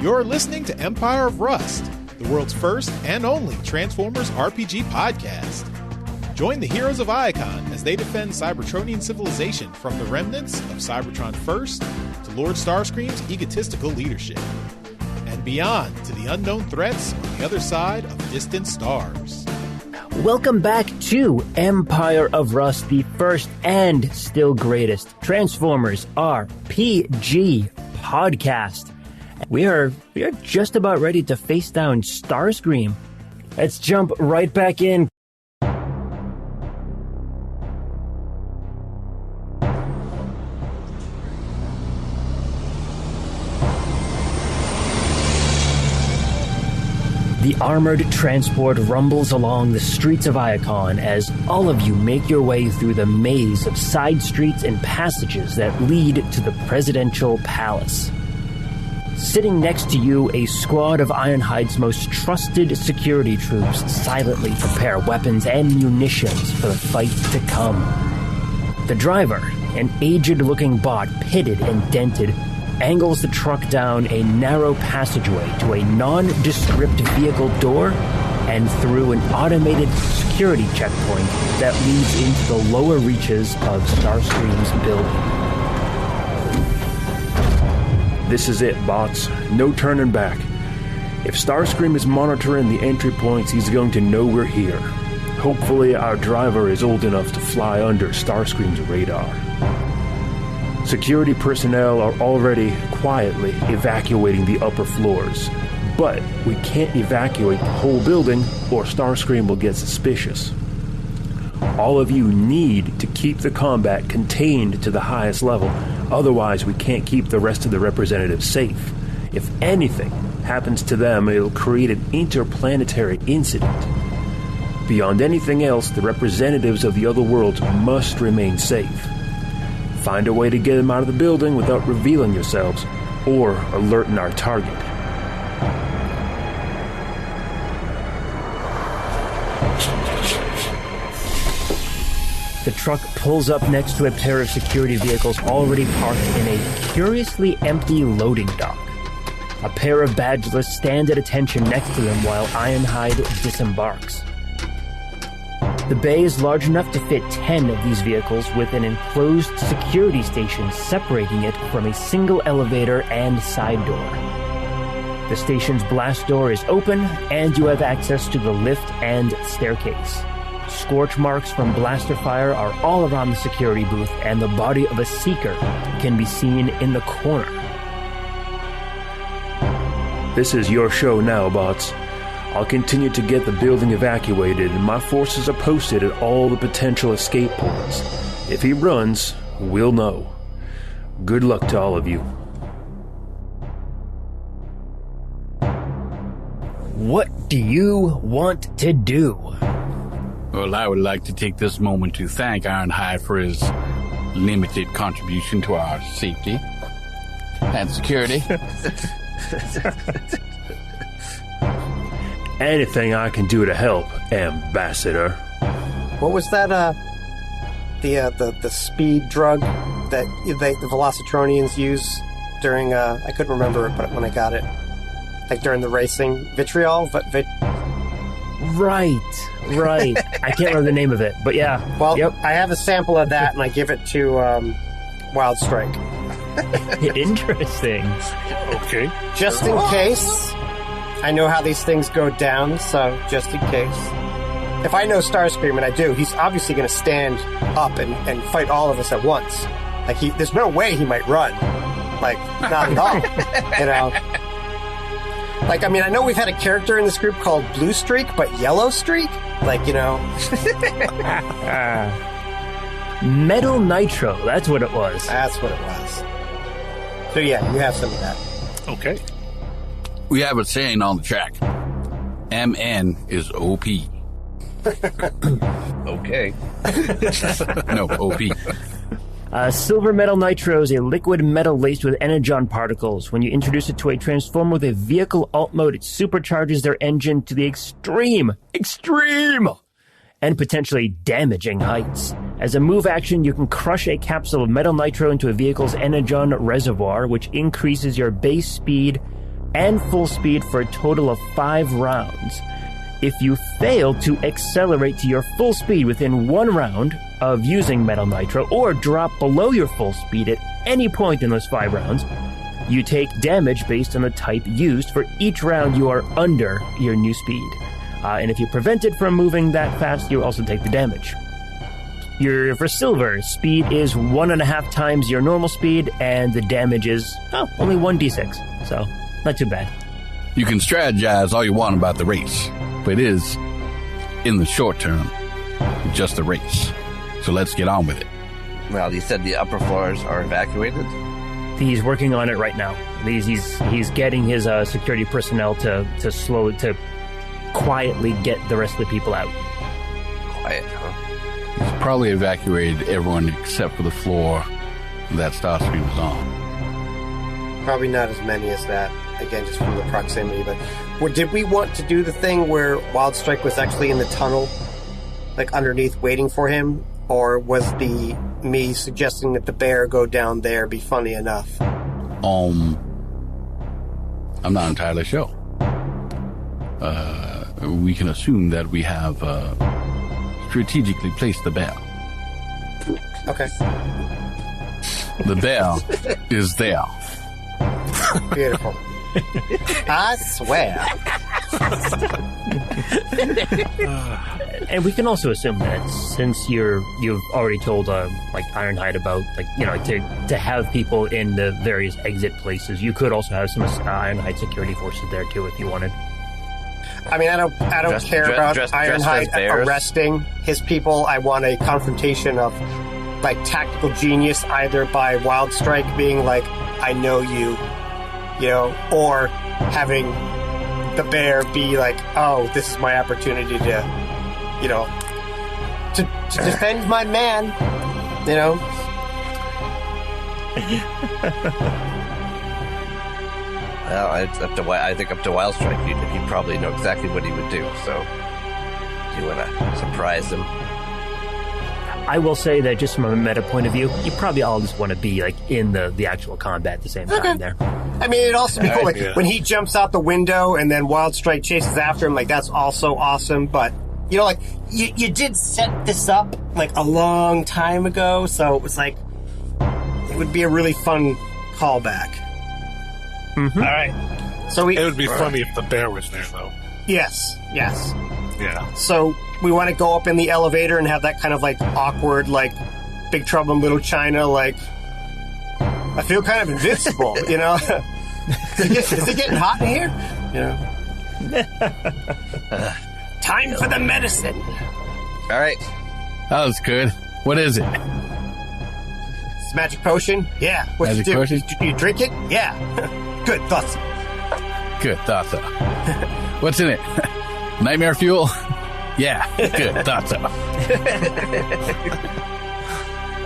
You're listening to Empire of Rust, the world's first and only Transformers RPG podcast. Join the heroes of Icon as they defend Cybertronian civilization from the remnants of Cybertron First to Lord Starscream's egotistical leadership, and beyond to the unknown threats on the other side of distant stars. Welcome back to Empire of Rust, the first and still greatest Transformers RPG podcast. We are just about ready to face down Starscream. Let's jump right back in. The armored transport rumbles along the streets of Iacon as all of you make your way through the maze of side streets and passages that lead to the presidential palace. Sitting next to you, a squad of Ironhide's most trusted security troops silently prepare weapons and munitions for the fight to come. The driver, an aged-looking bot pitted and dented, angles the truck down a narrow passageway to a nondescript vehicle door and through an automated security checkpoint that leads into the lower reaches of Starscream's building. This is it, bots. No turning back. If Starscream is monitoring the entry points, he's going to know we're here. Hopefully, our driver is old enough to fly under Starscream's radar. Security personnel are already quietly evacuating the upper floors, but we can't evacuate the whole building or Starscream will get suspicious. All of you need to keep the combat contained to the highest level, otherwise we can't keep the rest of the representatives safe. If anything happens to them, it'll create an interplanetary incident. Beyond anything else, the representatives of the other worlds must remain safe. Find a way to get them out of the building without revealing yourselves, or alerting our target. The truck pulls up next to a pair of security vehicles already parked in a curiously empty loading dock. A pair of badgeless stand at attention next to them while Ironhide disembarks. The bay is large enough to fit 10 of these vehicles with an enclosed security station separating it from a single elevator and side door. The station's blast door is open and you have access to the lift and staircase. Scorch marks from blaster fire are all around the security booth, and the body of a Seeker can be seen in the corner. This is your show now, bots. I'll continue to get the building evacuated, and my forces are posted at all the potential escape points. If he runs, we'll know. Good luck to all of you. What do you want to do? Well, I would like to take this moment to thank Ironhide for his limited contribution to our safety and security. Anything I can do to help, Ambassador. What was that, the speed drug that the Velocitronians use during, I couldn't remember it, but when I got it, like during the racing, vitriol? Right. I can't remember the name of it, but yeah. Well, yep. I have a sample of that, and I give it to Wild Strike. Interesting. Okay. Just in case. I know how these things go down, so just in case. If I know Starscream, and I do, he's obviously going to stand up and fight all of us at once. Like, there's no way he might run. Like, not at all. You know? Like, I mean, I know we've had a character in this group called Blue Streak, but Yellow Streak? Like, you know. Metal Nitro, that's what it was. That's what it was. So, yeah, you have some of that. Okay. We have a saying on the track. MN is OP. Okay. No, OP. Silver Metal Nitro is a liquid metal laced with energon particles. When you introduce it to a Transformer with a vehicle alt mode, it supercharges their engine to the extreme, and potentially damaging heights. As a move action, you can crush a capsule of metal nitro into a vehicle's energon reservoir, which increases your base speed and full speed for a total of 5 rounds. If you fail to accelerate to your full speed within 1 round of using Metal Nitro, or drop below your full speed at any point in those 5 rounds, you take damage based on the type used for each round you are under your new speed. And if you're prevented from moving that fast, you also take the damage. For silver, speed is 1.5 times your normal speed, and the damage is only 1d6, so not too bad. You can strategize all you want about the race, but it is, in the short term, just a race. So let's get on with it. Well, you said the upper floors are evacuated? He's working on it right now. He's getting his security personnel to quietly get the rest of the people out. Quiet, huh? He's probably evacuated everyone except for the floor that Starscream was on. Probably not as many as that. Again, just from the proximity. But did we want to do the thing where Wildstrike was actually in the tunnel, like underneath, waiting for him? Or was me suggesting that the bear go down there be funny enough? I'm not entirely sure. We can assume that we have strategically placed the bear. Okay. The bear is there. Beautiful. I swear. And we can also assume that since you've already told Ironhide about to have people in the various exit places, you could also have some Ironhide security forces there too if you wanted. I mean, I don't care about Ironhide arresting his people. I want a confrontation of tactical genius, either by Wildstrike being like, I know you, or having the bear be like, oh, this is my opportunity to defend my man, Well, I think up to Wildstrike, he'd probably know exactly what he would do, so do you want to surprise him? I will say that just from a meta point of view, you probably all just want to be in the actual combat at the same time there. I mean, it'd also be cool, when he jumps out the window and then Wildstrike chases after him, that's also awesome, but, you did set this up, a long time ago, so it was it would be a really fun callback. Mm-hmm. All right. So it would be funny if the bear was there, though. Yes. Yeah. So we want to go up in the elevator and have that kind of awkward, Big Trouble in Little China, I feel kind of invincible, Is it getting hot in here? Time for the medicine. All right. That was good. What is it? It's a magic potion? Yeah. What magic you do? Potion? You drink it? Yeah. Good. Thoughts. Good. Thought so. What's in it? Nightmare fuel? Yeah. Good. Thought so.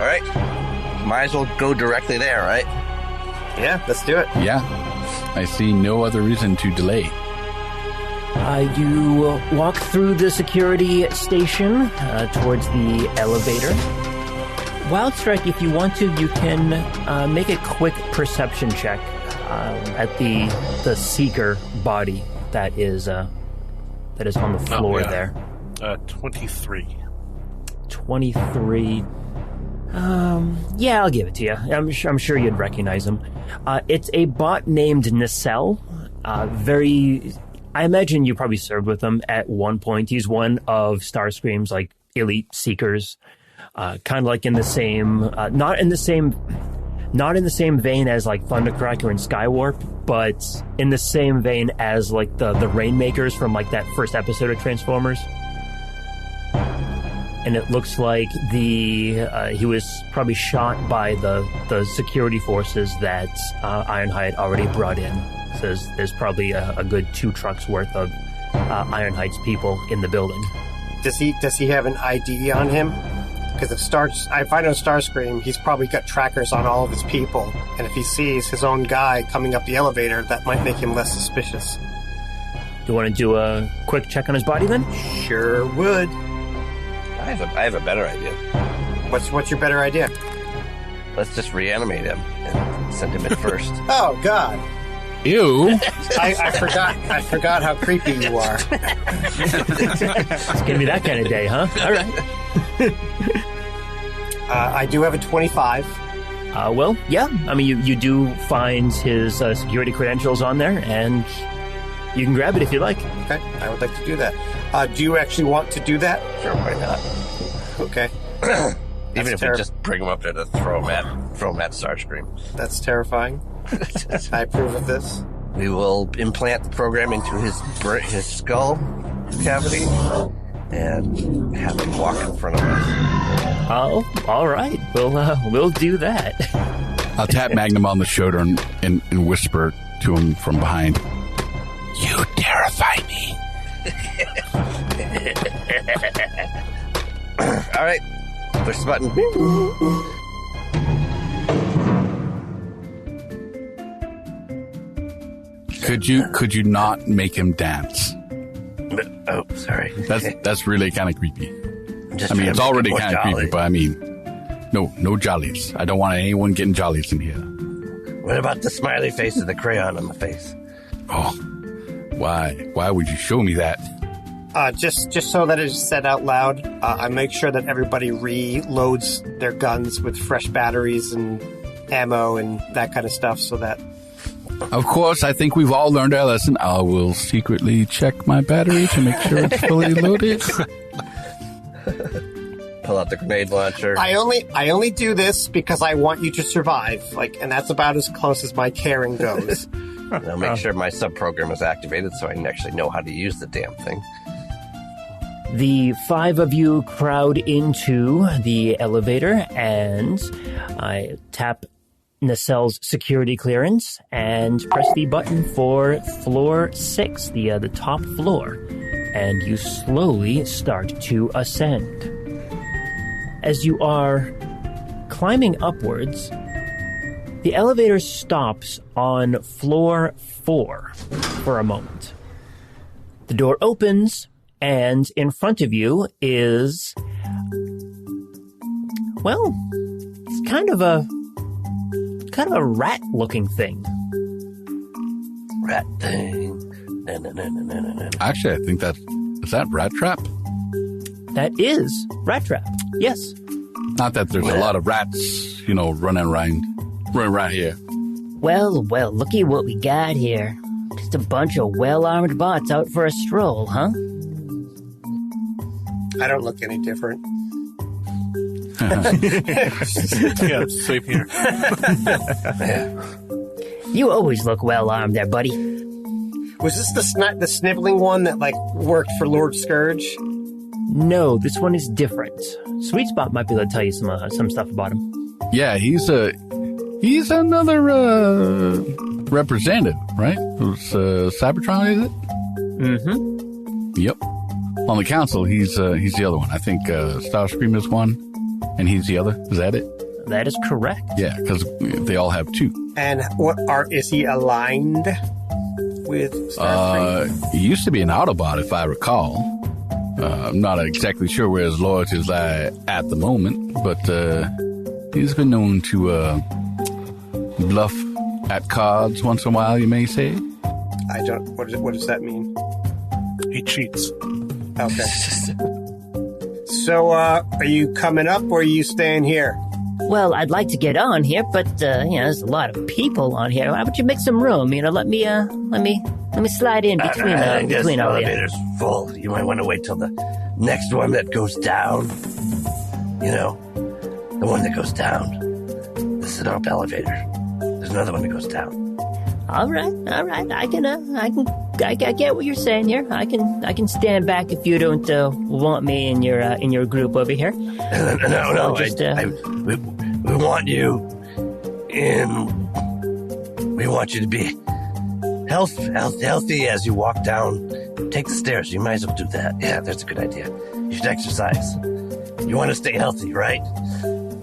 All right. Might as well go directly there, right? Yeah, let's do it. Yeah. I see no other reason to delay. You walk through the security station towards the elevator. Wildstrike, if you want to, you can make a quick perception check at the Seeker body that is on the floor there. 23. 23. Yeah, I'll give it to you. I'm sure you'd recognize him. It's a bot named Nacelle. I imagine you probably served with him at one point. He's one of Starscream's elite seekers. Kind of in the same, not in the same vein as Thundercracker and Skywarp, but in the same vein as the Rainmakers from that first episode of Transformers. And it looks like he was probably shot by the security forces that Ironhide already brought in. So there's probably a good 2 trucks worth of Ironhide's people in the building. Does he have an ID on him? Because if I know Starscream, he's probably got trackers on all of his people, and if he sees his own guy coming up the elevator, that might make him less suspicious. Do you want to do a quick check on his body then? Sure would. I have a better idea. What's your better idea? Let's just reanimate him and send him in first. Oh, God. Ew. I forgot how creepy you are. It's gonna be that kind of day, huh? All right. I do have a 25. Well, yeah. I mean, you do find his security credentials on there, and you can grab it if you like. Okay, I would like to do that. Do you actually want to do that? Sure, why not? Okay. Even if we just bring him up there to throw him at Starscream. That's terrifying. I approve of this. We will implant the program into his skull cavity and have him walk in front of us. Oh, all right. We'll do that. I'll tap Magnum on the shoulder and whisper to him from behind. You terrify me. All right. Push the button. Could you not make him dance? Oh, sorry. That's really kind of creepy. Just I mean, it's already more kind of jolly. creepy, but I mean, no jollies. I don't want anyone getting jollies in here. What about the smiley face with the crayon on the face? Oh, why? Why would you show me that? Just so that it's said out loud, I make sure that everybody reloads their guns with fresh batteries and ammo and that kind of stuff so that... Of course, I think we've all learned our lesson. I will secretly check my battery to make sure it's fully loaded. Pull out the grenade launcher. I only do this because I want you to survive, and that's about as close as my caring goes. I'll make sure my sub-program is activated so I can actually know how to use the damn thing. The 5 of you crowd into the elevator, and I tap Nacel's security clearance and press the button for floor 6, the top floor, and you slowly start to ascend. As you are climbing upwards, the elevator stops on floor 4 for a moment. The door opens, and in front of you is, well, it's kind of a rat-looking thing. Rat thing. Na. Actually, I think is that Rat Trap? That is Rat Trap, yes. Not that there's a lot of rats, running around here. Well, looky what we got here. Just a bunch of well-armed bots out for a stroll, huh? I don't look any different. Yeah, same here. You always look well-armed there, buddy. Was this the sniveling one that, worked for Lord Scourge? No, this one is different. Sweet Spot might be able to tell you some stuff about him. Yeah, he's another representative, right? Cybertron, is it? Mm-hmm. Yep. On the council, he's the other one. I think Starscream is one, and he's the other. Is that it? That is correct. Yeah, because they all have 2. And is he aligned with Starscream? He used to be an Autobot, if I recall. I'm not exactly sure where his loyalties lie at the moment, but he's been known to bluff at cards once in a while, you may say. I don't. What does that mean? He cheats. Okay. So, are you coming up or are you staying here? Well, I'd like to get on here, but there's a lot of people on here. How about you make some room? Let me slide in between all of you. The elevator's full. You might want to wait till the next one that goes down. The one that goes down. This is an up elevator. There's another one that goes down. All right. I get what you're saying here. I can stand back if you don't want me in your group over here. No. We want you in. We want you to be healthy as you walk down. Take the stairs. You might as well do that. Yeah, that's a good idea. You should exercise. You want to stay healthy, right?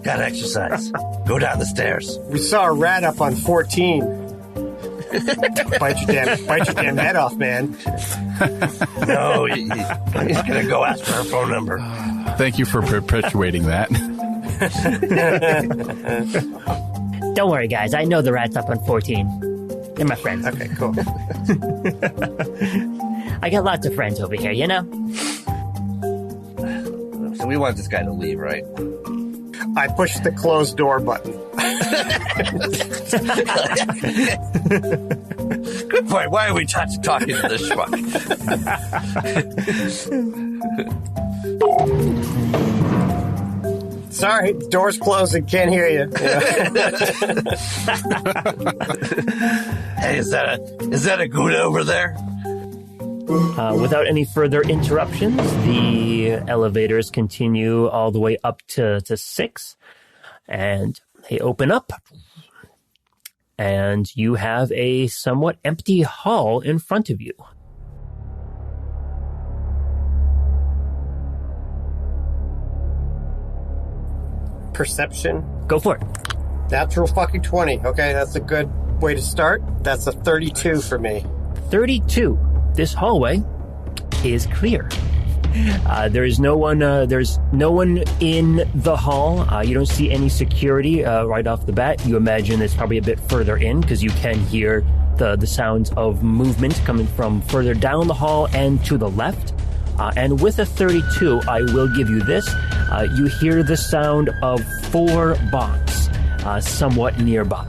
Gotta exercise. Go down the stairs. We saw a rat up on 14. Bite your damn head off, man. No, he's gonna go ask for her phone number. Thank you for perpetuating that. Don't worry, guys. I know the rat's up on 14. They're my friends. Okay, cool. I got lots of friends over here, you know? So we want this guy to leave, right? I push the closed door button. Good point. Why are we talking to this schmuck? Sorry, door's closing. Can't hear you. Hey, is that a good over there? Without any further interruptions, the elevators continue all the way up to 6, and they open up, and you have a somewhat empty hall in front of you. Perception. Go for it. Natural fucking 20. Okay, that's a good way to start. That's a 32 for me. 32. This hallway is clear. There's no one. There's no one in the hall. You don't see any security right off the bat. You imagine it's probably a bit further in because you can hear the sounds of movement coming from further down the hall and to the left. And with a 32, I will give you this. You hear the sound of 4 bots somewhat nearby.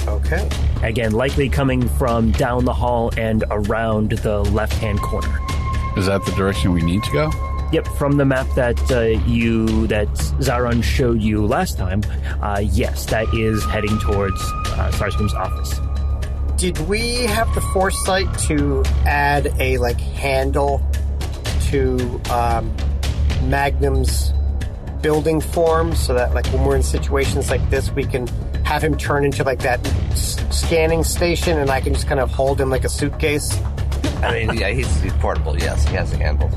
Okay. Again, likely coming from down the hall and around the left-hand corner. Is that the direction we need to go? Yep, from the map that Zaron showed you last time, yes, that is heading towards Starscream's office. Did we have the foresight to add a handle to Magnum's building form so that when we're in situations like this, we can have him turn into that scanning station and I can just kind of hold him like a suitcase? I mean, yeah, he's portable. Yes, he has a handle.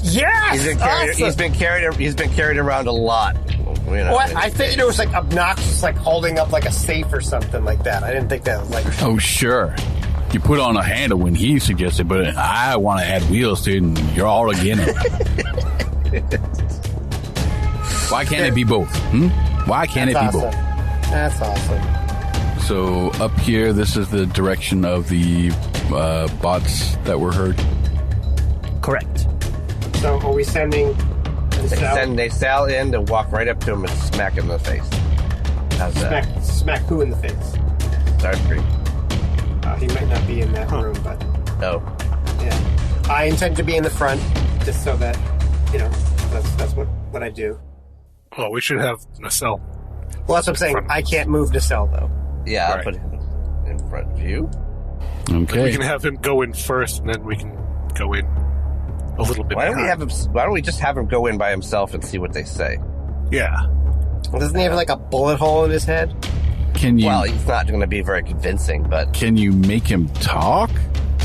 Yes, he's been carried around a lot. Well, I think it was obnoxious, holding up a safe or something like that. I didn't think that was Oh, sure. You put on a handle when he suggested, but I want to add wheels to it, and you're all against it. Why can't it be both? Why can't it be both? That's awesome. So up here, this is the direction of the bots that were heard? Correct. So are we sending... They sail in to walk right up to him and smack him in the face. How's that? Smack who in the face? Starscream. He might not be in that room, but... No. Yeah. I intend to be in the front, just so that, that's what I do. Well, we should have Nacelle. Well, that's what I'm saying. I can't move to cell, though. Yeah, Right. I'll put him in front of you. Okay. We can have him go in first, and then we can go in a little bit Why don't behind. Why don't we just have him go in by himself and see what they say? Yeah. Doesn't he have a bullet hole in his head? Can you Well, he's not going to be very convincing, but can you make him talk?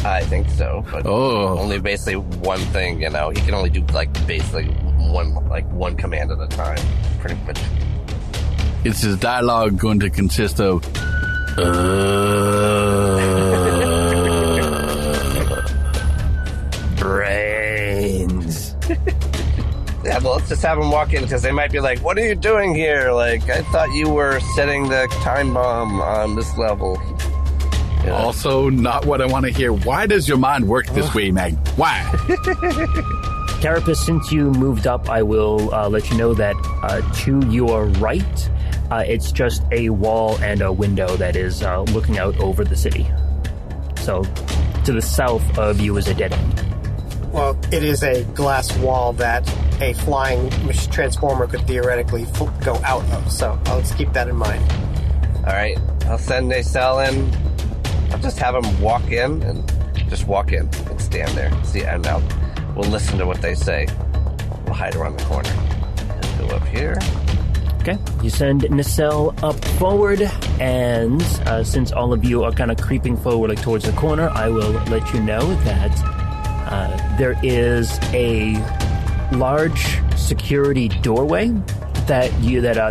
I think so. But only basically one thing, He can only do basically one command at a time, pretty much. Is his dialogue going to consist of Brains. Yeah, well, let's just have him walk in because they might be like, "What are you doing here? I thought you were setting the time bomb on this level." also not what I want to hear? Why does your mind work this way, Mag? Why? Carapace, since you moved up, I will let you know that to your right, it's just a wall and a window that is looking out over the city. So, to the south of you is a dead end. Well, it is a glass wall that a flying transformer could theoretically go out of, so let's keep that in mind. All right, I'll send Nacelle in. I'll just have him walk in and stand there. See, and we'll listen to what they say. We'll hide around the corner. Let's go up here. Okay, you send Nacelle up forward, and since all of you are kind of creeping forward towards the corner, I will let you know that there is a large security doorway that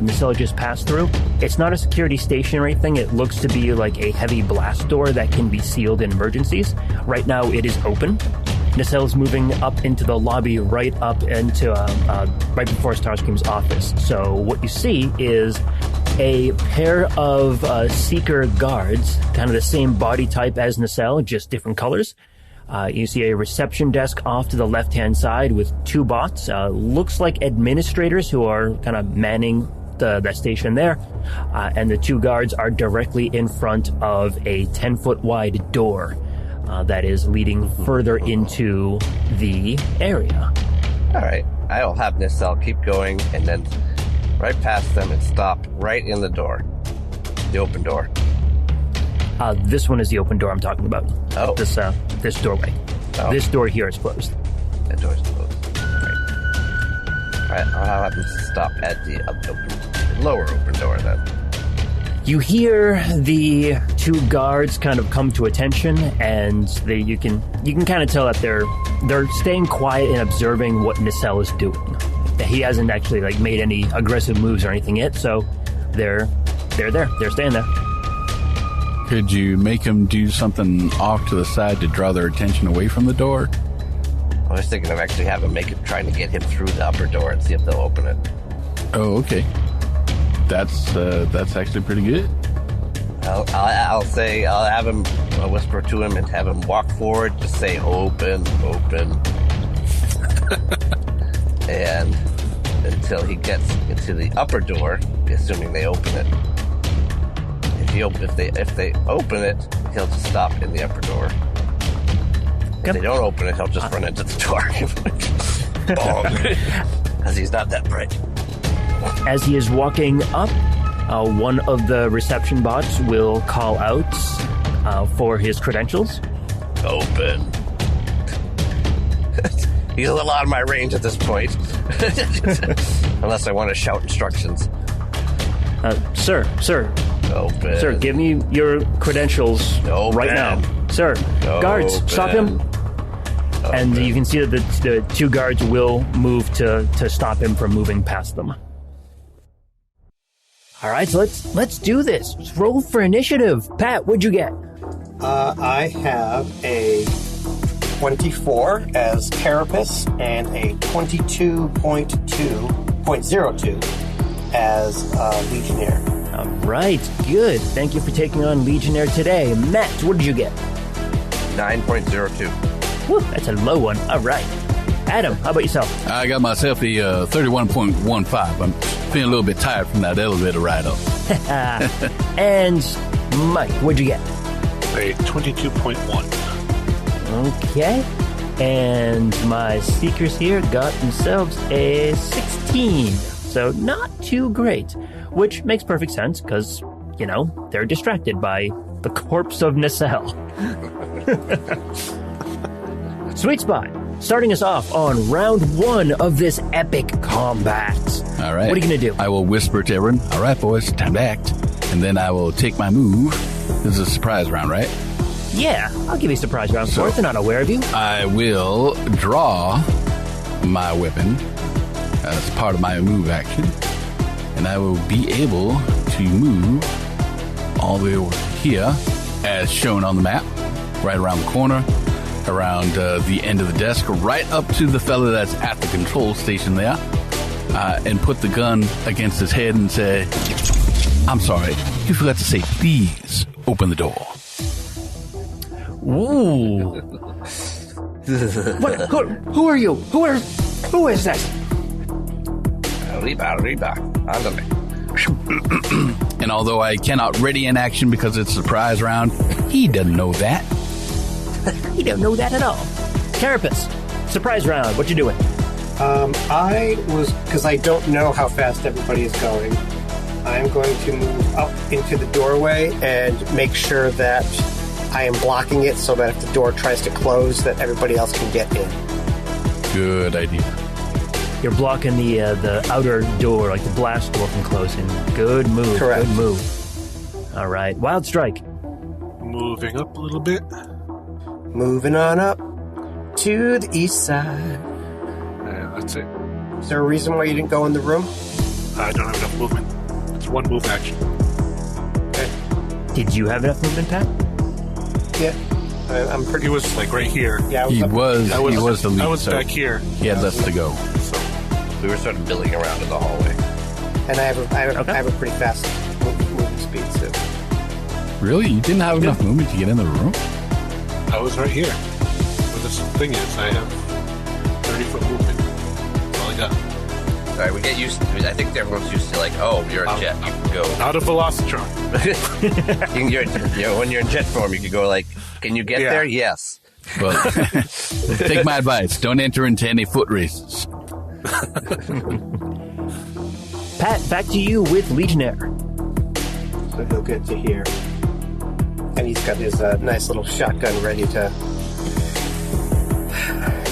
Nacelle just passed through. It's not a security station or anything. It looks to be like a heavy blast door that can be sealed in emergencies. Right now, it is open. Nacelle's moving up into the lobby, right up into right before Starscream's office. So what you see is a pair of Seeker guards, kind of the same body type as Nacelle, just different colors. You see a reception desk off to the left-hand side with 2 bots. Looks like administrators who are kind of manning that station there. And the 2 guards are directly in front of a 10-foot wide door that is leading further into the area. All right. I'll have Nacelle keep going and then right past them and stop right in the door. The open door. This one is the open door I'm talking about. Oh. This doorway. Oh. This door here is closed. That door's closed. All right. I'll have them stop at the lower open door then. You hear the 2 guards kind of come to attention, and you can kind of tell that they're staying quiet and observing what Nacelle is doing. He hasn't actually made any aggressive moves or anything yet, so they're there. They're staying there. Could you make him do something off to the side to draw their attention away from the door? I was thinking of actually having trying to get him through the upper door and see if they'll open it. Oh, okay. That's actually pretty good. I'll have him whisper to him and have him walk forward, just say open, and until he gets into the upper door, assuming they open it. If they open it, he'll just stop in the upper door. If they don't open it, he'll just run into the door. Because he's not that bright. As he is walking up, one of the reception bots will call out for his credentials. Open. He's a little out of my range at this point. Unless I want to shout instructions. Sir. Open. Sir, give me your credentials right now. Sir, guards, stop him. And you can see that the 2 guards will move to stop him from moving past them. All right, so let's do this. Let's roll for initiative. Pat, what'd you get? I have a 24 as Carapace and a 22.02 as Legionnaire. All right, good. Thank you for taking on Legionnaire today. Matt, what did you get? 9.02. Whew, that's a low one. All right. Adam, how about yourself? I got myself a 31.15. I'm feeling a little bit tired from that elevator ride up. And Mike, what'd you get? A 22.1. Okay. And my Seekers here got themselves a 16. So not too great, which makes perfect sense because, they're distracted by the corpse of Nacelle. Sweet spot. Starting us off on round 1 of this epic combat. All right. What are you going to do? I will whisper to everyone, all right, boys, time to act. And then I will take my move. This is a surprise round, right? Yeah, I'll give you a surprise round for it. They're not aware of you. I will draw my weapon as part of my move action. And I will be able to move all the way over here, as shown on the map, right around the corner, around the end of the desk, right up to the fella that's at the control station there, and put the gun against his head and say, I'm sorry, you forgot to say, please open the door. Ooh. What? Who are you? Who is this? Arriba, ándale. And although I cannot ready in action because it's a surprise round, he doesn't know that. He don't know that at all. Carapace, surprise round. What you doing? Because I don't know how fast everybody is going, I'm going to move up into the doorway and make sure that I am blocking it so that if the door tries to close, that everybody else can get in. Good idea. You're blocking the outer door, like the blast door from closing. Good move. Correct. Good move. All right. Wild Strike. Moving up a little bit. Moving on up to the east side. That's it. Is there a reason why you didn't go in the room? I don't have enough movement. It's one move action. Okay. Did you have enough movement, Pat? Yeah. I'm pretty... He was like right here. Yeah, He was the lead. I was so back here. He had less to go. So we were sort of billing around in the hallway. And I have a pretty fast moving speed, so. Really? You didn't have enough movement to get in the room? I was right here. But the thing is, I have 30-foot movement. That's all I got. All right, we get used to it. I think everyone's used to, like, oh, you're a jet. You can go. Not a Velocitron. When you're in jet form, you can go, like, can you get there? Yes. Well, take my advice. Don't enter into any foot races. Pat, back to you with Legionnaire. So he'll get to here. And he's got his nice little shotgun ready to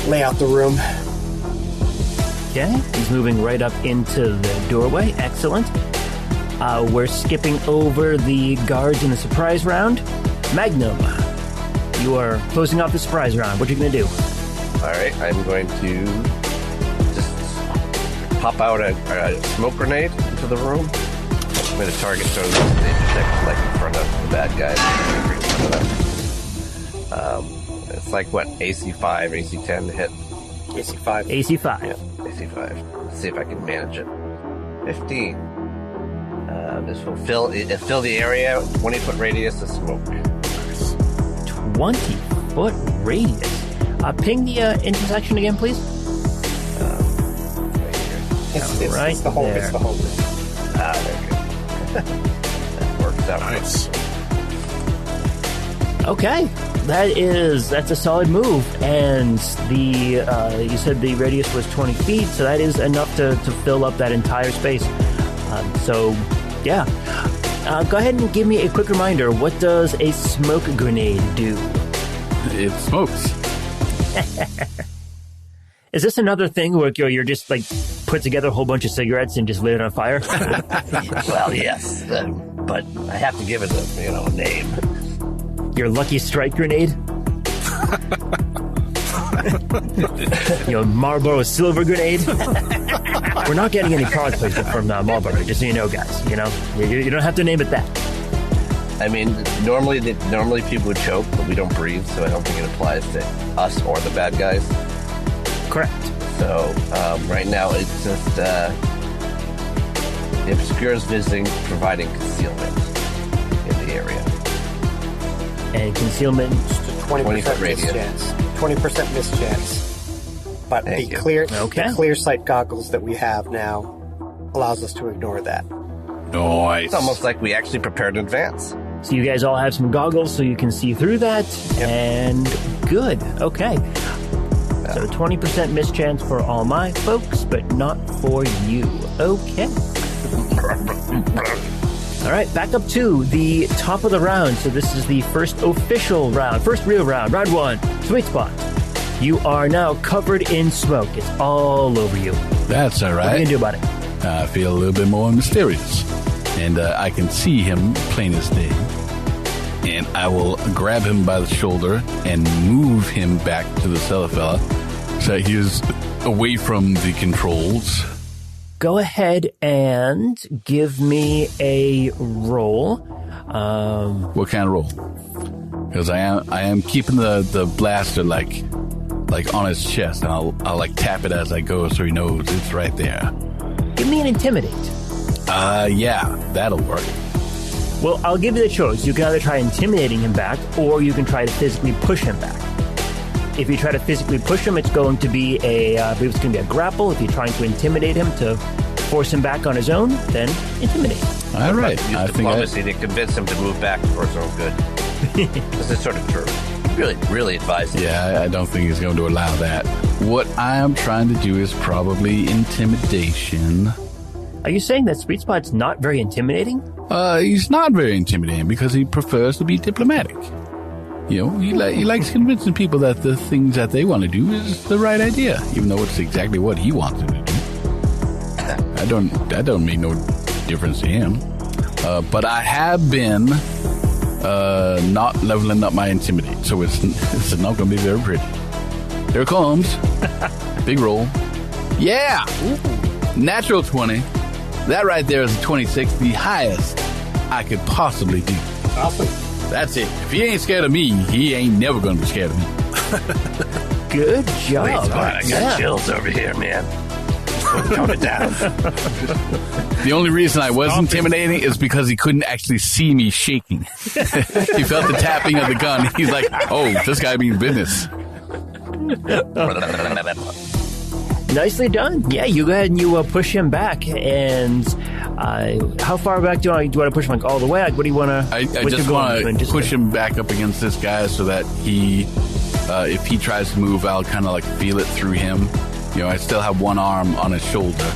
lay out the room. Okay, he's moving right up into the doorway. Excellent. We're skipping over the guards in the surprise round. Magnum, you are closing off the surprise round. What are you going to do? All right, I'm going to just pop out a smoke grenade into the room. I'm going to target those that intersect, like, in front of the bad guys. It's like, what, AC5, AC10 to hit? AC5. AC5. Yeah, AC5. Let's see if I can manage it. 15. This will fill the area, 20-foot radius of smoke. 20-foot radius. Ping the intersection again, please. Right here. It's the whole. It's the whole. There you go. That works out. Nice. Okay, that's a solid move, and you said the radius was 20 feet, so that is enough to fill up that entire space. Go ahead and give me a quick reminder. What does a smoke grenade do? It smokes. Is this another thing where you're just like put together a whole bunch of cigarettes and just lit it on fire? Well, yes, but I have to give it a name. Your Lucky Strike grenade? Marlboro Silver grenade? We're not getting any product placement from Marlboro, just so you know, guys. You don't have to name it that. I mean, normally people would choke, but we don't breathe, so I don't think it applies to us or the bad guys. Correct. So right now it's just it obscures visiting, providing concealment in the area. And concealment, just a 20% miss chance. 20% miss chance. But the clear sight goggles that we have now allows us to ignore that. Nice. It's almost like we actually prepared in advance. So you guys all have some goggles so you can see through that. Yep. And good. Okay. So 20% miss chance for all my folks, but not for you. Okay. All right, back up to the top of the round. So this is the first official round, first real round, round one, sweet spot. You are now covered in smoke. It's all over you. That's all right. What are you going to do about it? I feel a little bit more mysterious. And I can see him plain as day. And I will grab him by the shoulder and move him back to the cellar fella so he is away from the controls. Go ahead and give me a roll. What kind of roll? Because I am keeping the blaster like on his chest, and I'll like tap it as I go so he knows it's right there. Give me an intimidate. Yeah, that'll work. Well, I'll give you the choice. You can either try intimidating him back, or you can try to physically push him back. If you try to physically push him, it's going to be I believe it's going to be a grapple. If you're trying to intimidate him to force him back on his own, then intimidate. All right. Use diplomacy to convince him to move back for his own good. This is sort of true. Really, really advised. Yeah, I don't think he's going to allow that. What I am trying to do is probably intimidation. Are you saying that Sweet Spot's not very intimidating? He's not very intimidating because he prefers to be diplomatic. He likes convincing people that the things that they want to do is the right idea, even though it's exactly what he wants them to do. That don't make no difference to him. But I have been not leveling up my intimidate, so it's not going to be very pretty. Here it comes. Big roll. Yeah! Natural 20. That right there is a 26, the highest I could possibly do. Awesome. That's it. If he ain't scared of me, he ain't never going to be scared of me. Good job. I got chills over here, man. Calm it down. The only reason I was intimidating is because he couldn't actually see me shaking. He felt the tapping of the gun. He's like, oh, this guy means business. Nicely done. Yeah, you go ahead and you push him back. And how far back do you want to push him? Like all the way? Like, what do you want to? I just want to push him back up against this guy so that he, if he tries to move, I'll kind of like feel it through him. You know, I still have one arm on his shoulder.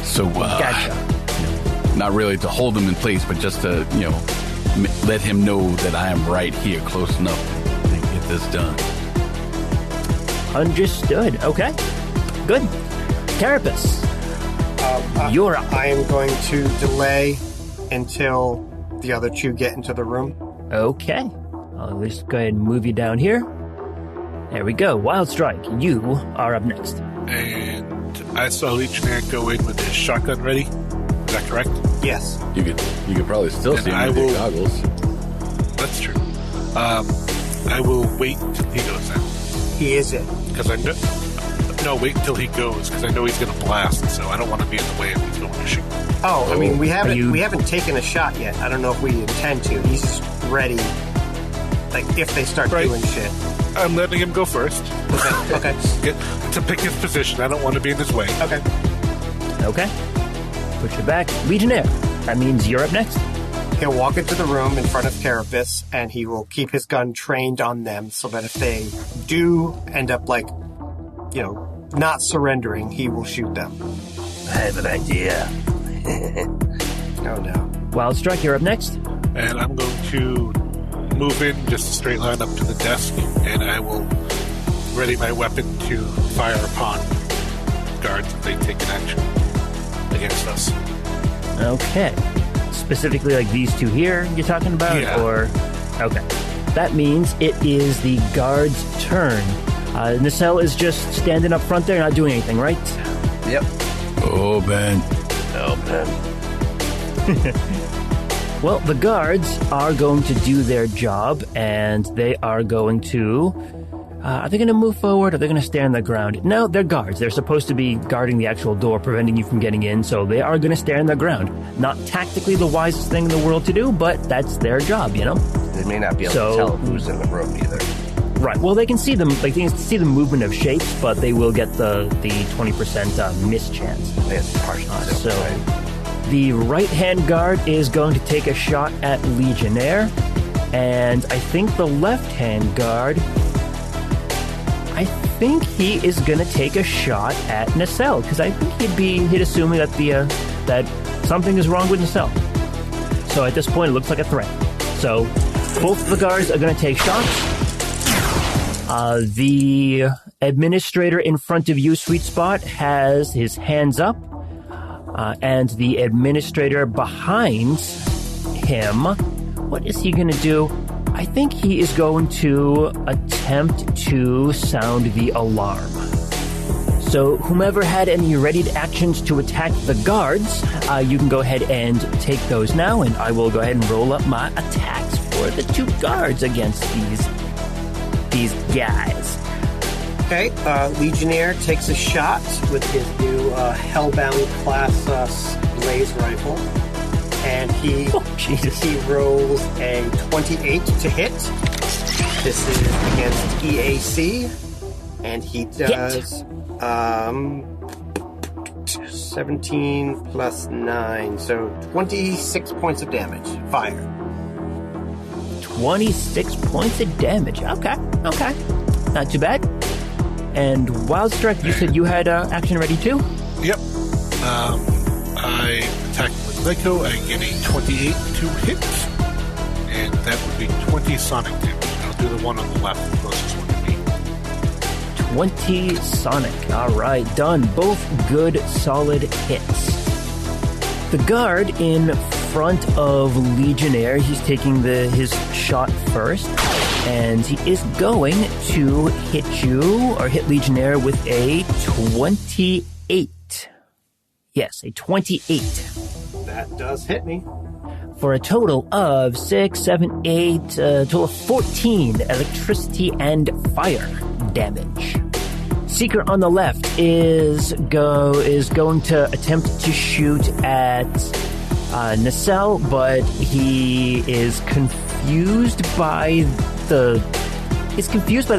So, gotcha. Not really to hold him in place, but just to, you know, let him know that I am right here, close enough to get this done. Understood. Okay. Good. Carapace, you're up. I am going to delay until the other two get into the room. Okay. I'll just go ahead and move you down here. There we go. Wild Strike, you are up next. And I saw Legionnaire go in with his shotgun ready. Is that correct? Yes. You could probably still see him with your goggles. That's true. I will wait till he goes in. He is in. Because I know... No, wait until he goes, because I know he's going to blast, so I don't want to be in the way if he's going to shoot. Oh, I mean, we haven't taken a shot yet. I don't know if we intend to. He's just ready, like, if they start doing shit. I'm letting him go first. Okay. To pick his position. I don't want to be in his way. Okay. Push it back. Legionnaire, that means you're up next. He'll walk into the room in front of Carapace, and he will keep his gun trained on them so that if they do end up, like, you know, not surrendering, he will shoot them. I have an idea. Oh, no. Wild Strike, you're up next. And I'm going to move in just a straight line up to the desk, and I will ready my weapon to fire upon guards if they take an action against us. Okay. Specifically like these two here you're talking about? Yeah. Or okay. That means it is the guard's turn. Nacelle is just standing up front there, not doing anything, right? Yep. Oh, Ben. Well, the guards are going to do their job, and they are going to... are they going to move forward? Or are they going to stay on the ground? No, they're guards. They're supposed to be guarding the actual door, preventing you from getting in, so they are going to stay on the ground. Not tactically the wisest thing in the world to do, but that's their job, you know? They may not be able to tell who's in the room either. Right. Well, they can see them. Like, they can see the movement of shapes, but they will get the 20% miss chance. It's partial. So the right-hand guard is going to take a shot at Legionnaire, and I think the left-hand guard, I think he is going to take a shot at Nacelle, because I think he'd assuming that that something is wrong with Nacelle. So at this point, it looks like a threat. So both the guards are going to take shots. The administrator in front of you, Sweet Spot, has his hands up. And the administrator behind him, what is he going to do? I think he is going to attempt to sound the alarm. So whomever had any readied actions to attack the guards, you can go ahead and take those now, and I will go ahead and roll up my attacks for the two guards against these guys. Okay, Legionnaire takes a shot with his new Hellbound class blaze rifle, and he rolls a 28 to hit. This is against EAC, and he does 17 plus 9, so 26 points of damage. Fire. 26 points of damage. Okay. Not too bad. And Wild Strike, you said you had action ready too? Yep. I attack with Lyco. I get a 28 to hit, and that would be 20 sonic damage. I'll do the one on the left, the closest one to me. 20 sonic. All right, done. Both good, solid hits. The guard in front of Legionnaire, he's taking his shot first, and he is going to hit Legionnaire with a 28. Yes, a 28. That does hit me. For a total of 6, 7, 8, total of 14 electricity and fire damage. Seeker on the left is going to attempt to shoot at Nacelle, but he is confused by the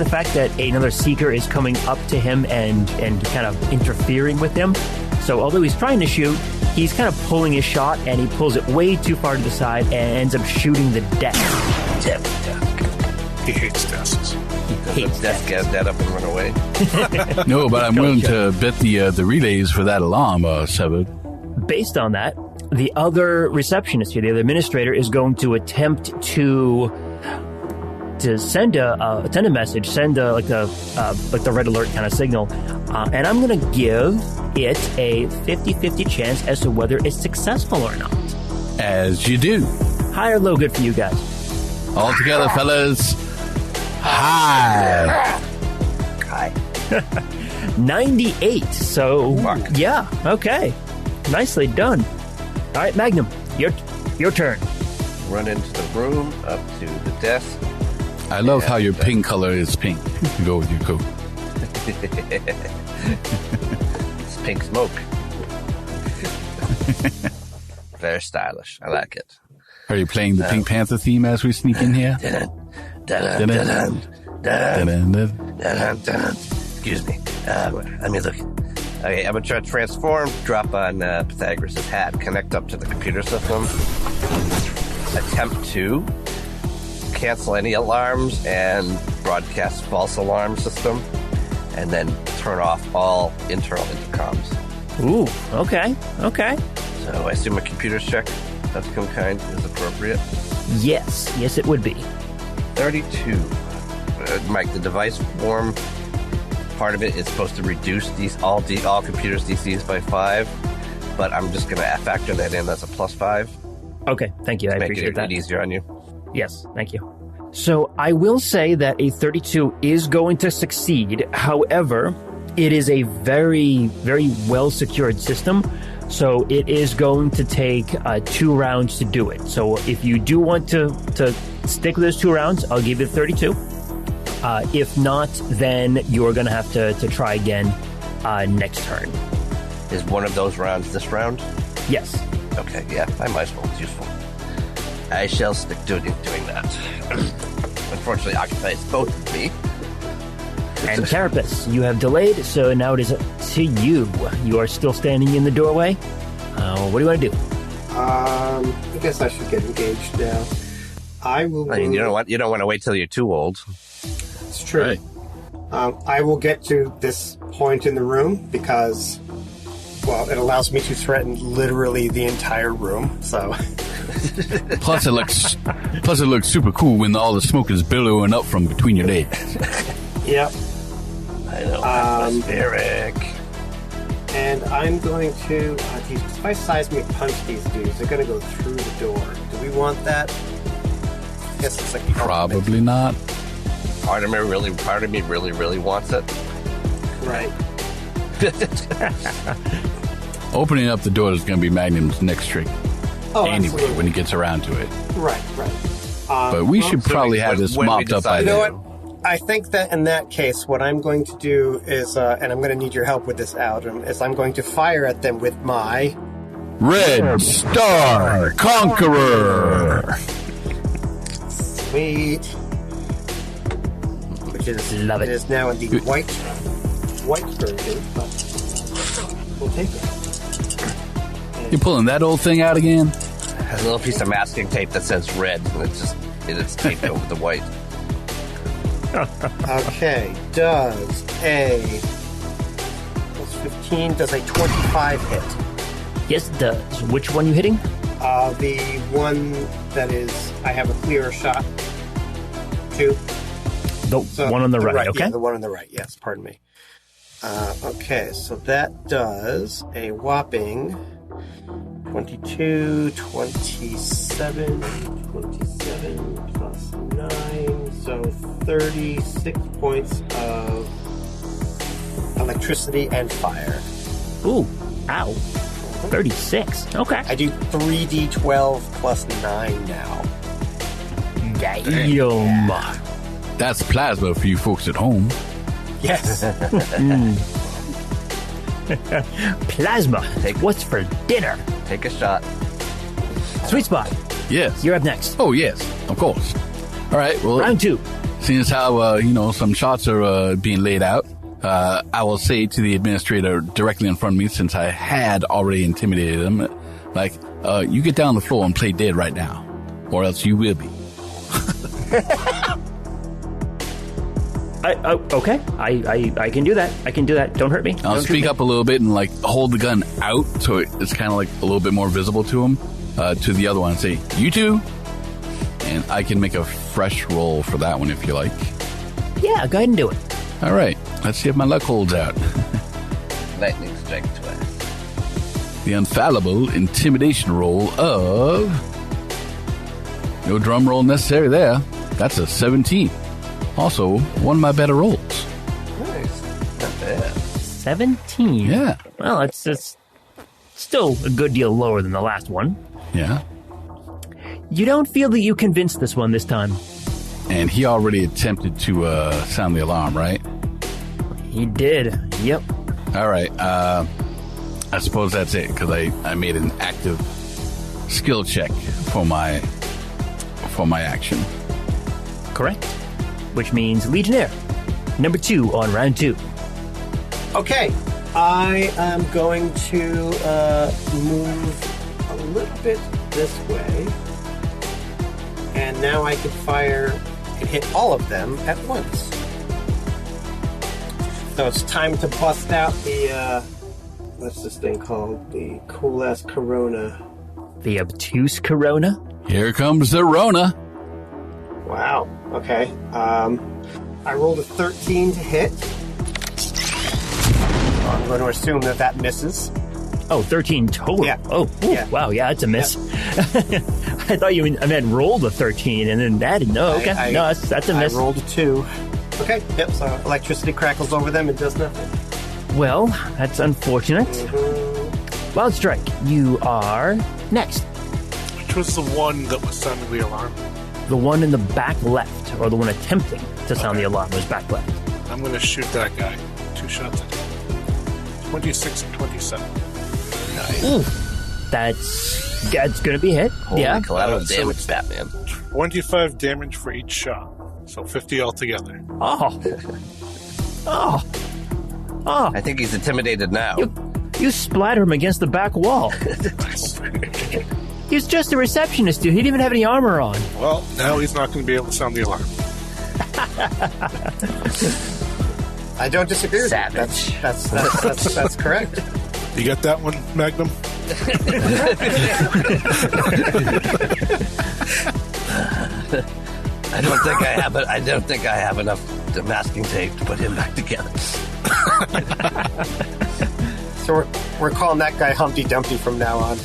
fact that another Seeker is coming up to him and kind of interfering with him. So although he's trying to shoot, he's kind of pulling his shot, and he pulls it way too far to the side and ends up shooting the desk. He hates desks. Does desk get that up and run away? No, but I'm willing to bet the relays for that alarm are severed. Based on that, the other receptionist here, the other administrator, is going to attempt to send a message, send like the red alert kind of signal, and I'm going to give it a 50-50 chance as to whether it's successful or not. As you do. High or low good for you guys? All together, fellas. High. 98. So, yeah, okay. Nicely done. All right, Magnum, your turn. Run into the room, up to the desk. I love how your pink color is pink. You go with your coat. It's pink smoke. Very stylish. I like it. Are you playing the Pink Panther theme as we sneak in here? Excuse me. Let me look. Okay, I'm going to try to transform, drop on Pythagoras' hat, connect up to the computer system, attempt to cancel any alarms and broadcast false alarm system, and then turn off all internal intercoms. Ooh, okay. So I assume a computer check of some kind is appropriate? Yes, it would be. 32. Mike, the device form part of it is supposed to reduce all computers' DCs by 5, but I'm just going to factor that in as a +5. Okay, thank you. I appreciate that. Make it easier on you. Yes, thank you. So I will say that a 32 is going to succeed. However, it is a very, very well-secured system, so it is going to take 2 rounds to do it. So if you do want to stick with those 2 rounds, I'll give you 32. If not, then you're going to have to try again next turn. Is one of those rounds this round? Yes. Okay, yeah, I might as well. It's useful. I shall stick to doing that. Unfortunately, occupies both of me. And Carapace, you have delayed, so now it is up to you. You are still standing in the doorway. What do you want to do? I guess I should get engaged now. I will. I mean, you don't want to wait till you're too old. It's true. Right. I will get to this point in the room because, well, it allows me to threaten literally the entire room. So. Plus, it looks super cool when all the smoke is billowing up from between your legs. Yep. I know. Eric. And I'm going to. If I seismic punch these dudes, they're going to go through the door. Do we want that? I guess it's like probably not. Part of me really wants it. Right. Opening up the door is going to be Magnum's next trick. Oh, anyway, absolutely. when he gets around to it. Right. But we should probably have this mopped up by then. You know what? I think that in that case, what I'm going to do is, and I'm going to need your help with this, Aldrin, is I'm going to fire at them with my... Red Star Conqueror! Sweet. Which is, love it. It is now in the white version, but we'll take it. You're pulling that old thing out again? Has a little piece of masking tape that says red, and it's taped over the white. Okay, does a plus 15, does a 25 hit? Yes, it does. Which one you hitting? The one that is, I have a clearer shot to. The one on the right, okay? Yeah, the one on the right, yes, pardon me. Okay, so that does a whopping 22, 27 plus 9, so 36 points of electricity and fire. Ooh, ow. 36, okay. I do 3d12 plus 9 now. Damn. That's plasma for you folks at home. Yes. Plasma. What's for dinner? Take a shot. Sweet Spot. Yes. You're up next. Oh, yes. Of course. All right. Well, Round 2. seeing as how, some shots are being laid out, I will say to the administrator directly in front of me, since I had already intimidated him, you get down on the floor and play dead right now, or else you will be. Okay. I can do that. Don't hurt me. I'll speak up a little bit and hold the gun out so it's kind of a little bit more visible to him, to the other one, and say, "You two," and I can make a fresh roll for that one if you like. Yeah, go ahead and do it. All right, let's see if my luck holds out. Lightning strike twice. The infallible intimidation roll of... No drum roll necessary there. That's a 17. Also, one of my better rolls. Nice. Not bad. 17? Yeah. Well, it's still a good deal lower than the last one. Yeah. You don't feel that you convinced this one this time. And he already attempted to sound the alarm, right? He did. Yep. All right. I suppose that's it, because I made an active skill check for my action. Correct. Which means Legionnaire. Number 2 on round 2. Okay. I am going to move a little bit this way. And now I can fire and hit all of them at once. So it's time to bust out the, what's this thing called? The cool-ass Corona. The obtuse Corona? Here comes the Rona. Wow. Okay. I rolled a 13 to hit. I'm going to assume that misses. Oh, 13 total. Yeah. Oh, yeah. Wow. Yeah, that's a miss. Yep. I thought you meant rolled a 13 and then added. No, okay. No, that's a miss. I rolled a 2. Okay. Yep. So electricity crackles over them and does nothing. Well, that's unfortunate. Mm-hmm. Wild Strike, you are next. Which was the one that was sounding the alarm? The one in the back left, or the one attempting to sound the alarm, was back left. I'm going to shoot that guy. 2 shots at him. 26 and 27. Nice. Ooh. That's going to be a hit. Holy yeah. collateral damage, Batman. 25 damage for each shot. So 50 altogether. Oh. I think he's intimidated now. You splatter him against the back wall. Nice. He's just a receptionist, dude. He didn't even have any armor on. Well, now he's not going to be able to sound the alarm. I don't disagree with you. That's correct. You got that one, Magnum? I don't think I have enough masking tape to put him back together. So we're calling that guy Humpty Dumpty from now on.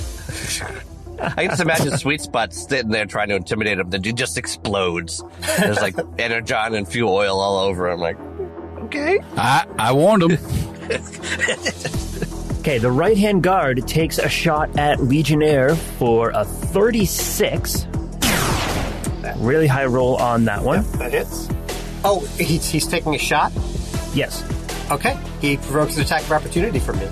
I can just imagine Sweet Spot sitting there trying to intimidate him. The dude just explodes. There's energon and fuel oil all over him. Okay. I warned him. Okay, the right-hand guard takes a shot at Legionnaire for a 36. Really high roll on that one. Yep, that hits. Oh, he's taking a shot? Yes. Okay. He provokes an attack of opportunity from me.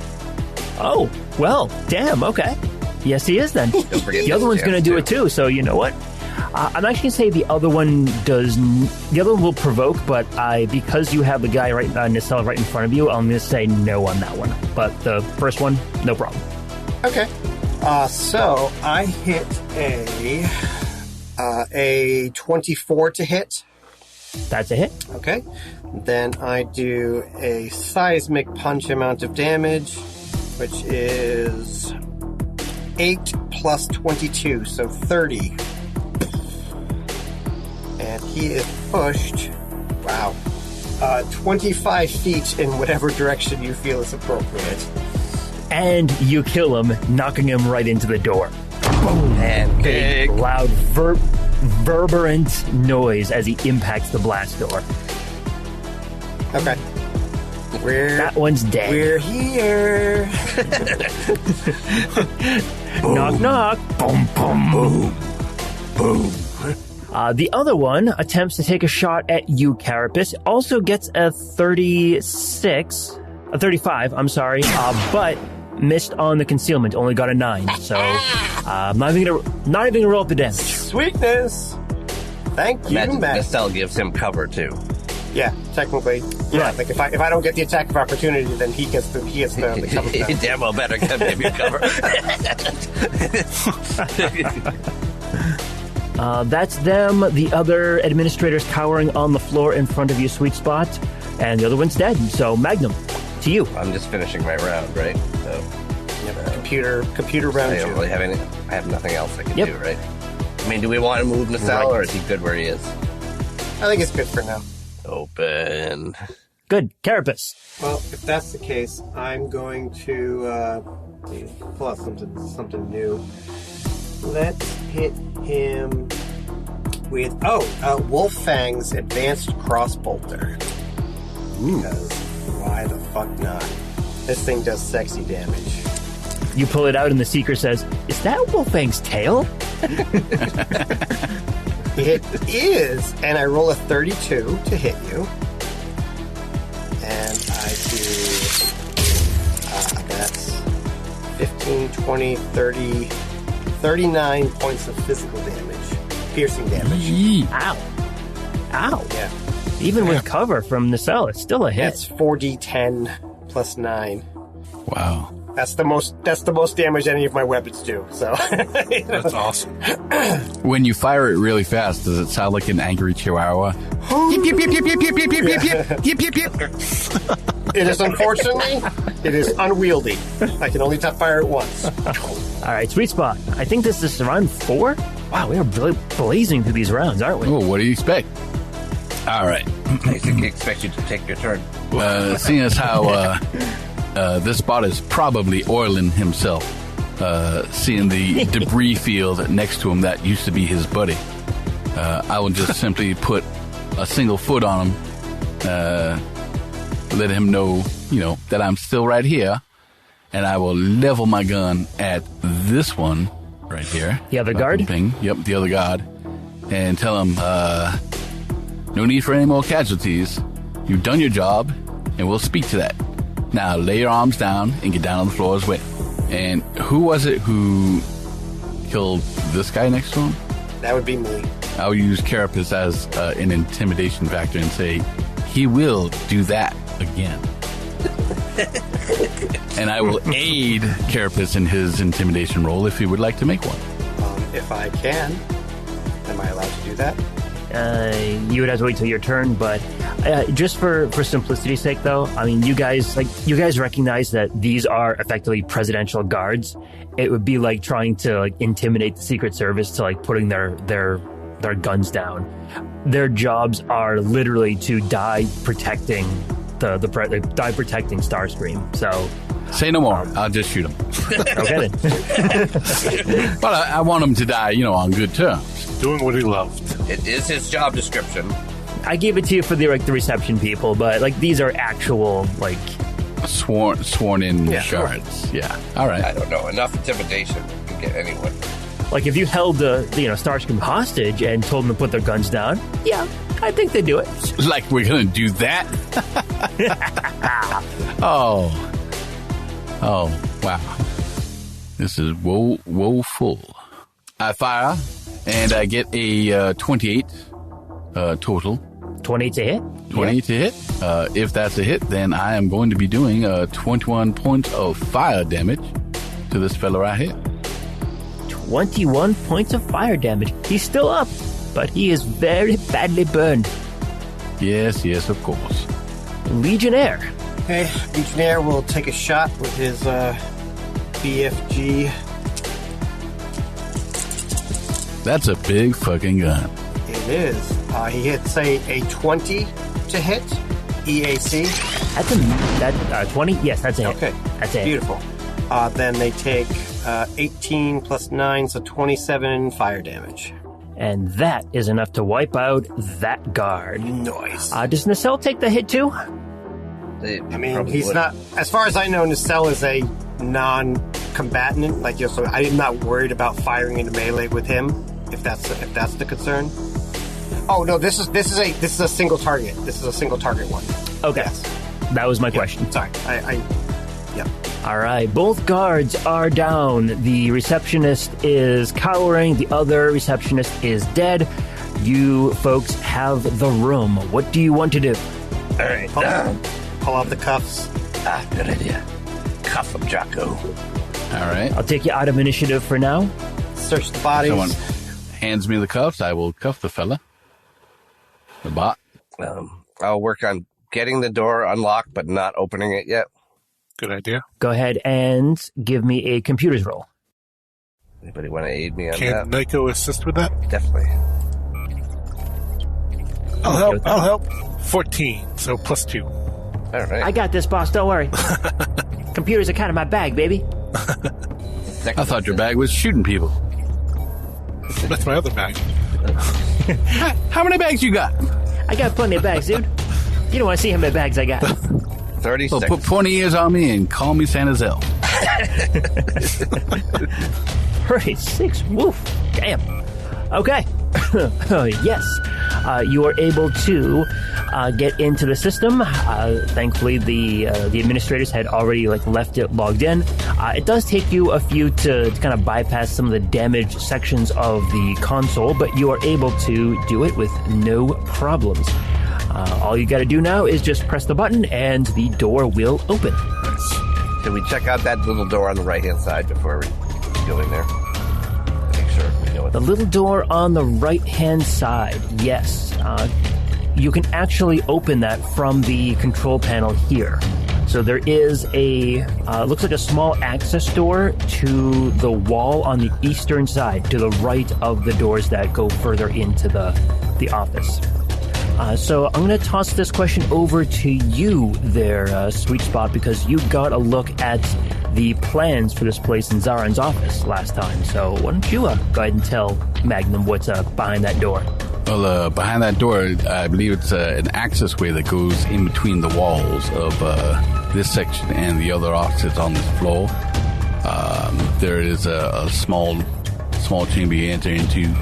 Oh, well, damn, okay. Yes, he is then. The other one's going to do it too, so you know what? I'm actually going to say the other one will provoke, but because you have the guy Nacelle right in front of you, I'm going to say no on that one. But the first one, no problem. Okay. So I hit a 24 to hit. That's a hit. Okay. Then I do a seismic punch amount of damage, which is 8 plus 22, so 30. And he is pushed, 25 feet in whatever direction you feel is appropriate. And you kill him, knocking him right into the door. Boom! And big, loud, reverberant noise as he impacts the blast door. Okay. That one's dead. We're here. Knock, knock. Boom, boom, boom, boom. The other one attempts to take a shot at you, Carapace. Also gets a 35, I'm sorry, but missed on the concealment. Only got a 9. So, not even gonna roll up the damage. Sweetness. Thank you, Imagine Matt. Nacelle gives him cover too. Yeah, technically. Yeah, Right. like if I don't get the attack of opportunity, then he gets the cover. He damn well better give you cover. That's them. The other administrator's cowering on the floor in front of you, Sweet Spot. And the other one's dead. So, Magnum, to you. I'm just finishing my round, right? So Computer round I don't really 2. have any. I have nothing else I can Yep. do, right? I mean, do we want to move Nacelle, or is he good where he is? I think it's good for now. Open. Good. Carapace. Well, if that's the case, I'm going to pull out something new. Let's hit him with Wolffang's Advanced Crossbolter. Because why the fuck not? This thing does sexy damage. You pull it out and the Seeker says, "Is that Wolfang's tail?" It is, and I roll a 32 to hit you. And I do, that's 15, 20, 30, 39 points of physical damage. Piercing damage. Ow. Ow. Yeah. Even with cover from Nacelle, it's still a hit. That's 4d10 plus 9. Wow. That's the most damage any of my weapons do. So That's awesome. When you fire it really fast, does it sound like an angry chihuahua? Yip, yip, yip, yip, yip, yip, yip, yip, yip, yip, yip, yip. it is unfortunately, it is unwieldy. I can only fire it once. All right, Sweet Spot. I think this is round 4. Wow, we are really blazing through these rounds, aren't we? Oh, what do you expect? All right. I expect you to take your turn. Seeing as how this bot is probably oiling himself, seeing the debris field next to him that used to be his buddy, I will just simply put a single foot on him, let him know, that I'm still right here, and I will level my gun at this one right here. The other guard? Thing. Yep, the other guard. And tell him, no need for any more casualties. You've done your job, and we'll speak to that. Now, lay your arms down and get down on the floor as well. And who was it who killed this guy next to him? That would be me. I'll use Carapace as an intimidation factor and say, he will do that again. And I will aid Carapace in his intimidation roll if he would like to make one. If I can. Am I allowed to do that? You would have to wait till your turn, but just for simplicity's sake, though, I mean, you guys recognize that these are effectively presidential guards. It would be like trying to intimidate the Secret Service to putting their guns down. Their jobs are literally to die protecting die protecting Starscream. So say no more. I'll just shoot him. Okay then. But I want him to die, on good terms. Doing what he loved. It is his job description. I gave it to you for the reception people, but these are actual sworn in guards. Sure. Yeah. All right. I don't know. Enough intimidation to get anyone. If you held Starscream hostage and told them to put their guns down, yeah, I think they'd do it. Like we're gonna do that? Oh, wow. This is woeful. I fire, and I get a 28 total. 28 to hit? 28 to hit. If that's a hit, then I am going to be doing 21 points of fire damage to this fella right here. 21 points of fire damage. He's still up, but he is very badly burned. Yes, of course. Legionnaire. Okay, Legionnaire will take a shot with his BFG. That's a big fucking gun. It is. He hits a 20 to hit. EAC. That's 20? Yes, that's a hit. Okay. That's it. Beautiful. Then they take 18 plus 9, so 27 fire damage. And that is enough to wipe out that guard. Nice. Does Nacelle take the hit too? He's not... As far as I know, Nacelle is a non-combatant. So I'm not worried about firing into melee with him, if that's the concern. Oh no, this is a single target. This is a single target one. Okay. Yes. That was my question. Sorry. Yeah. All right. Both guards are down. The receptionist is cowering. The other receptionist is dead. You folks have the room. What do you want to do? All right. Pull out the cuffs. Good idea. Cuff him, Jocko. All right. I'll take you out of initiative for now. Search the bodies. Someone hands me the cuffs. I will cuff the fella. The bot. I'll work on getting the door unlocked, but not opening it yet. Good idea. Go ahead and give me a computers roll. Anybody want to aid me on Can that? Nico assist with that? Definitely. I'll help. 14, so +2. All right. I got this, boss. Don't worry. Computers are kind of my bag, baby. I thought your bag was shooting people. That's my other bag. How many bags you got? I got plenty of bags, dude. You don't want to see how many bags I got. 36. Well, put 20 years on me and call me Santa's elf. 36. Woof. Damn. Okay. Yes. You are able to get into the system. Thankfully, the administrators had already left it logged in. It does take you a few to kind of bypass some of the damaged sections of the console, but you are able to do it with no problems. All you got to do now is just press the button, and the door will open. Should we check out that little door on the right-hand side before we go in there? Make sure we know what The little door on the right-hand side, yes. You can actually open that from the control panel here. So there is looks like a small access door to the wall on the eastern side, to the right of the doors that go further into the office. So I'm going to toss this question over to you there, Sweet Spot, because you got a look at the plans for this place in Zaran's office last time. So why don't you go ahead and tell Magnum what's behind that door? Well, behind that door, I believe it's an access way that goes in between the walls of this section and the other offices on this floor. There is a small chamber you enter into.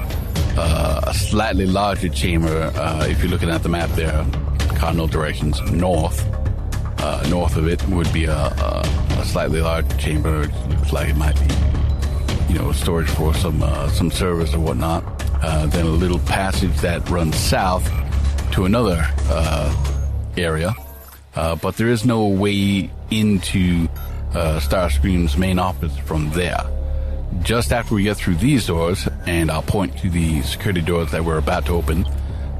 A slightly larger chamber, if you're looking at the map there, cardinal directions north. North of it would be a slightly larger chamber. It looks like it might be, storage for some servers or whatnot. Then a little passage that runs south to another area. But there is no way into Starscream's main office from there. Just after we get through these doors, and I'll point to the security doors that we're about to open,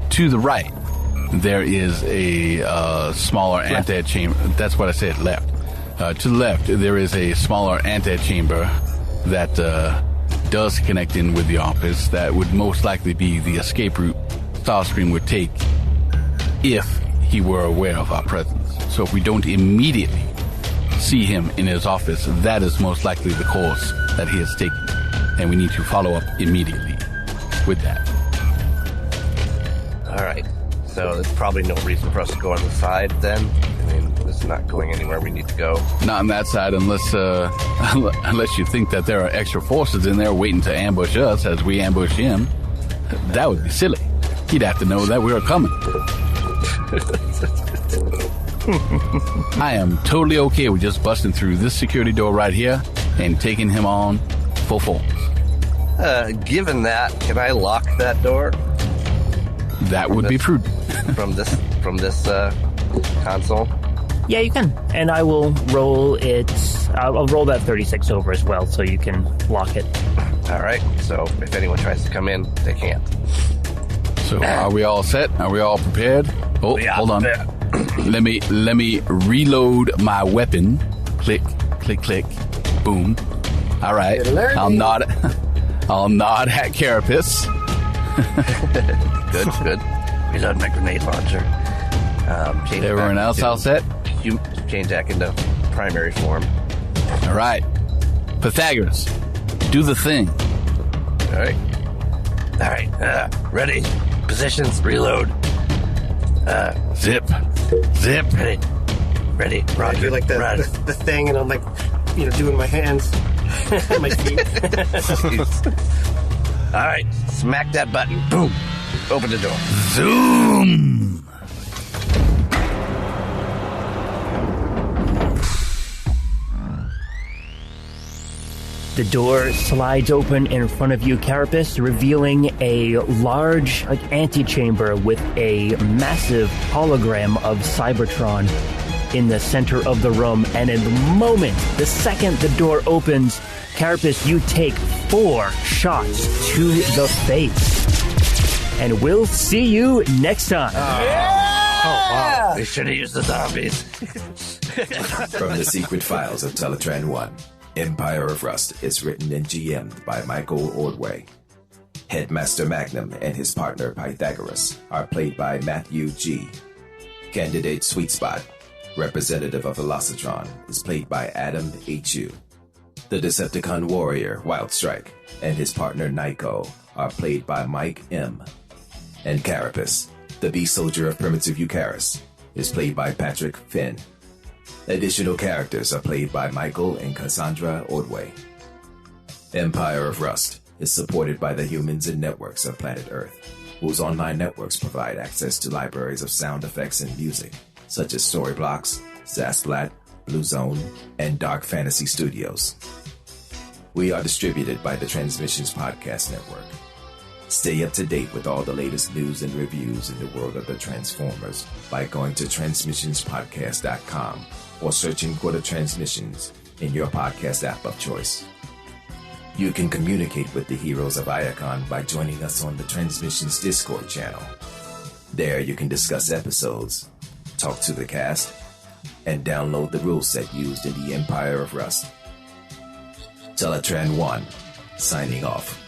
to the right, there is a smaller antechamber. That's what I said, left. To the left, there is a smaller antechamber that does connect in with the office. That would most likely be the escape route Starscream would take if he were aware of our presence. So if we don't immediately see him in his office, that is most likely the course that he has taken, and we need to follow up immediately with that. All right. So there's probably no reason for us to go on the side then. I mean, it's not going anywhere we need to go. Not on that side unless you think that there are extra forces in there waiting to ambush us as we ambush him. That would be silly. He'd have to know that we were coming. I am totally okay with just busting through this security door right here and taking him on full force. Given that, can I lock that door? That would be prudent. from this console? Yeah, you can. And I will roll it. I'll roll that 36 over as well, so you can lock it. All right. So if anyone tries to come in, they can't. So are we all set? Are we all prepared? Oh, hold on. Let me reload my weapon. Click, click, click. Boom. All right. I'll nod at Carapace. Good. Reload my grenade launcher. Everyone else all set? You change that into primary form. All right. Pythagoras, do the thing. All right. Ready. Positions. Reload. Zip. Ready. Roger. I do like the thing, and I'm like, doing my hands, my feet. All right. Smack that button. Boom. Open the door. Zoom! The door slides open in front of you, Carapace, revealing a large antechamber with a massive hologram of Cybertron in the center of the room. And in the second the door opens, Carapace, you take 4 shots to the face. And we'll see you next time. Oh, wow. We should have used the zombies. From the secret files of Teletran 1, Empire of Rust is written and GM'd by Michael Ordway. Headmaster Magnum and his partner Pythagoras are played by Matthew G. Candidate Sweet Spot, representative of Velocitron, is played by Adam H.U. The Decepticon warrior Wild Strike and his partner Nyko are played by Mike M. And Carapace, the beast soldier of primitive Eucharis, is played by Patrick Finn. Additional characters are played by Michael and Cassandra Ordway. Empire of Rust is supported by the humans and networks of planet Earth, whose online networks provide access to libraries of sound effects and music, such as Storyblocks, Zasplat, Blue Zone, and Dark Fantasy Studios. We are distributed by the Transmissions Podcast Network. Stay up to date with all the latest news and reviews in the world of the Transformers by going to transmissionspodcast.com or searching for the Transmissions in your podcast app of choice. You can communicate with the heroes of Iacon by joining us on the Transmissions Discord channel. There you can discuss episodes, talk to the cast, and download the rule set used in the Empire of Rust. Teletran 1, signing off.